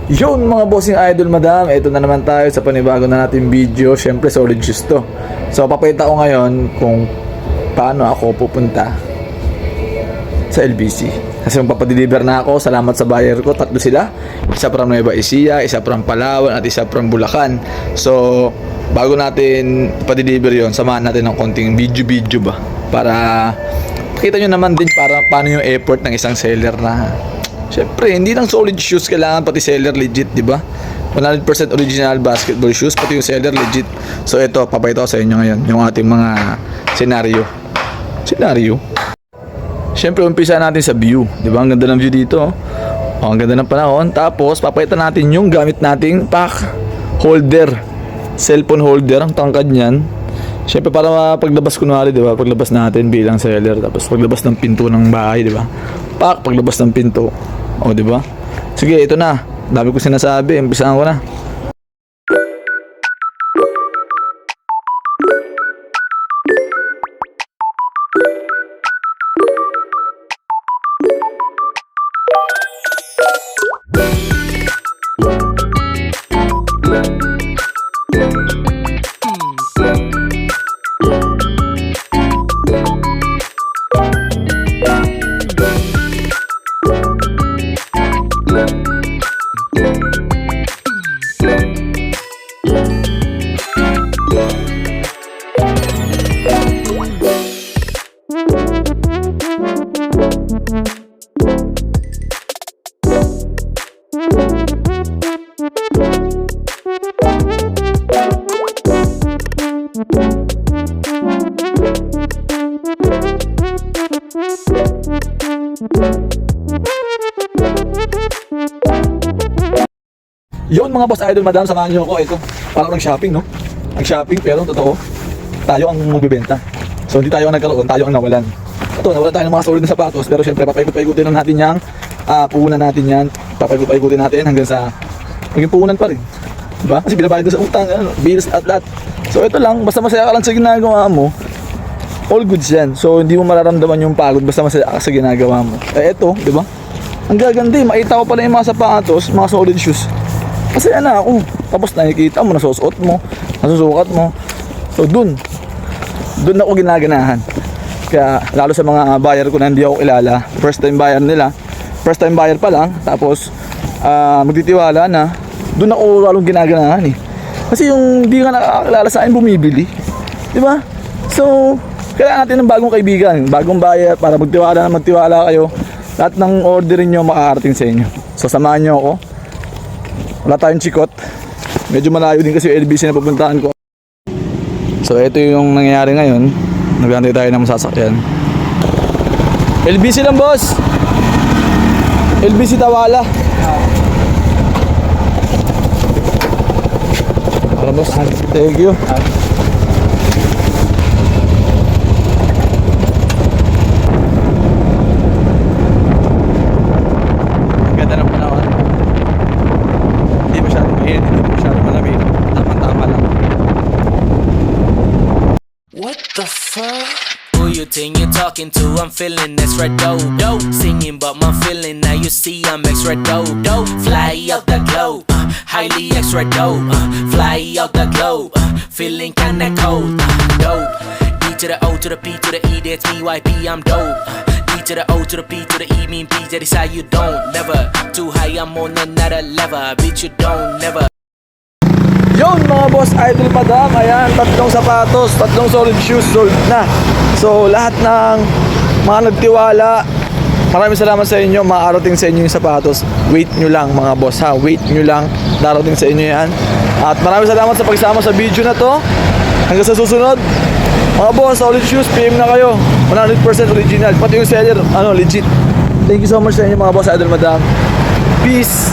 Yun mga bossing idol madam, ito na naman tayo sa panibago na natin video. Syempre solid shoes to. So papakita ko ngayon kung paano ako pupunta sa LBC. Kasi magpapadeliver na ako, salamat sa buyer ko, tatlo sila. Isa from Nueva Ecija, isa from Palawan, at isa from Bulacan. So bago natin ipa-deliver yon, samahan natin ng konting video ba, para pakita nyo naman din para paano yung effort ng isang seller na syempre, hindi lang solid shoes kailangan, pati seller legit, di ba? 100% original basketball shoes, pati yung seller legit. So ito, papakita ko sa inyo ngayon yung ating mga senaryo. Syempre, umpisa natin sa view, di ba? Ang ganda ng view dito. Oh, ang ganda ng panahon. Tapos, papakita natin yung gamit nating pack holder, cellphone holder, ang tangkad niyan. Syempre, para paglabas kunwari, di ba? Paglabas natin bilang seller, tapos paglabas ng pinto ng bahay, di ba? Pack, paglabas ng pinto. O, di ba? Sige, ito na. Dami ko sinasabi. Umpisahan ko na. Yun mga boss idol madam, samahan nyo ako. Ito, parang nag-shopping, no? Nag-shopping pero totoo, tayo ang magbibenta. So hindi tayo ang nagkaroon, tayo ang nawalan. Ito, nawalan tayo ng mga solid na sapatos, pero syempre papaikot-paikutin lang natin yung puhunan natin yan. Papaikot-paikutin natin hanggang sa maging puhunan pa rin, diba? Kasi binabayad sa utang, bills at lahat. So ito lang, basta masaya ka lang sa ginagawa mo, all goods yan. So hindi mo mararamdaman yung pagod basta masaya ka sa ginagawa mo. Ito, diba? Ang gaganda eh, makita ko pala yung mga sapatos, mga solid shoes. Masaya na ako. Tapos nakikita mo, nasusuot mo, nasusukat mo. So dun ako ginaganahan. Kaya lalo sa mga buyer ko na hindi ako kilala, first time buyer nila, first time buyer pa lang, tapos magtitiwala na, dun ako lalong ginaganahan eh. Kasi yung hindi ka nakakilala sa akin bumibili, di ba? So kailangan natin ng bagong kaibigan, bagong buyer, para magtiwala kayo. Lahat ng orderin nyo makakarating sa inyo. So samahan nyo ako. Wala tayong chikot. Medyo malayo din kasi yung LBC na pupuntahan ko. So ito yung nangyayari ngayon. Nagantay tayo ng masasakyan. LBC lang boss. LBC Tawala. Tara boss. Thank you. What the fuck? Who you think you're talking to? I'm feeling extra dope. Singing about my feeling, now you see I'm extra dope. Fly out the globe, highly extra dope. Fly out the globe, feeling kinda cold. Dope. D to the O to the P to the E, that's BYP, I'm dope. D to the O to the P to the E, mean P, that is how you don't. Never too high, I'm on another level. Bitch, you don't, never. Yun mga boss idol madam, ayan, tatlong sapatos, tatlong solid shoes sold na. So lahat ng mga nagtiwala, maraming salamat sa inyo, makakarating sa inyo yung sapatos. Wait nyo lang mga boss ha, wait nyo lang, darating sa inyo yan. At maraming salamat sa pagsama sa video na to. Hanggang sa susunod mga boss, solid shoes, PM na kayo, 100% original, pati yung seller, legit. Thank you so much sa inyo mga boss idol madam. Peace.